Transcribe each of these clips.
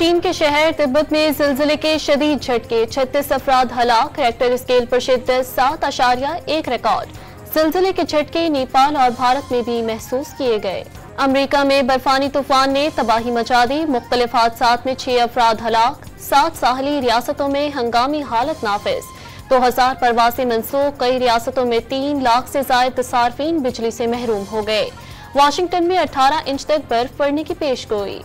चीन के शहर तिब्बत में जिलजिले के शदीद झटके, 36 अफराद हलाक, रेक्टर स्केल पर शिद्दत 7.1 रिकॉर्ड। जिलजिले के झटके नेपाल और भारत में भी महसूस किए गए। अमेरिका में बर्फानी तूफान ने तबाही मचा दी, मुख्तलिफ हादसात में 6 अफराद हलाक, 7 साहली रियासतों में हंगामी हालत नाफिज, 2000 परवासें मंसूख, कई रियासतों में 3 लाख से ज्यादा सार्फिन बिजली से महरूम हो गए। वाशिंगटन में 18 इंच तक बर्फ पड़ने की पेशगोई।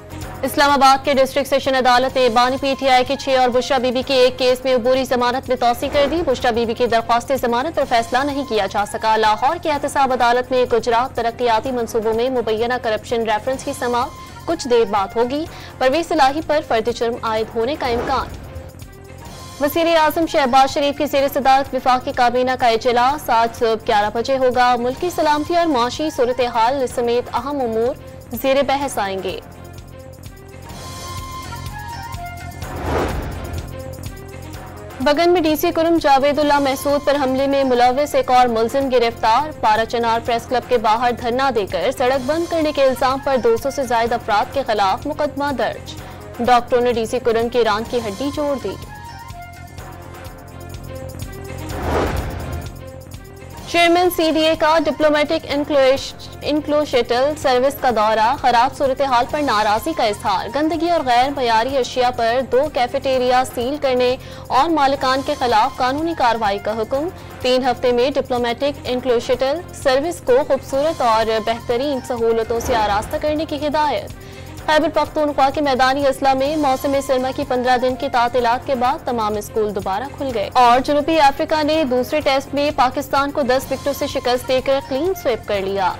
इस्लामाबाद के डिस्ट्रिक्ट सेशन अदालत ने बानी पीटीआई के 6 और बुशरा बीबी के एक केस में अबूरी जमानत में तौसी कर दी। बुशरा बीबी की दरख्वास्त जमानत पर फैसला नहीं किया जा सका। लाहौर की एहतसाब अदालत में गुजरात तरक्याती मनसूबों में मुबैना करप्शन रेफरेंस की समाअत कुछ देर बाद होगी। परवेज सलाही पर फर्द जुर्म आयद होने का इम्कान। वज़ीर आज़म शहबाज शरीफ की ज़ेर सदारत वफाकी काबीना का इजलास आज सुबह 11 बजे होगा। मुल्की सलामती और माशी सूरत हाल समेत अहम उमूर ज़ेर बहस आएंगे। बगन में डीसी कुरुम जावेदुल्ला महसूद पर हमले में मुलव्विस एक और मुलजिम गिरफ्तार। पाराचनार प्रेस क्लब के बाहर धरना देकर सड़क बंद करने के इल्जाम पर 200 से ज्यादा अफराद के खिलाफ मुकदमा दर्ज। डॉक्टरों ने डीसी कुरुम की रान की हड्डी जोड़ दी। चेयरमैन सीडीए का डिप्लोमेटिक इंक्लोशटल सर्विस का दौरा, खराब सूरत हाल पर नाराजगी का इजहार। गंदगी और गैर मयारी अशिया पर 2 कैफेटेरिया सील करने और मालिकान के खिलाफ कानूनी कार्रवाई का हुक्म। 3 हफ्ते में डिप्लोमेटिक इंक्लोशटल सर्विस को खूबसूरत और बेहतरीन सहूलतों से आरास्ता करने की हिदायत। खैबर पख्तूनख्वा के मैदानी अजला में मौसम सरमा की 15 दिन की तातीलात के बाद तमाम स्कूल दोबारा खुल गए। और जनूबी अफ्रीका ने दूसरे टेस्ट में पाकिस्तान को 10 विकेटों से शिकस्त देकर क्लीन स्वीप कर लिया।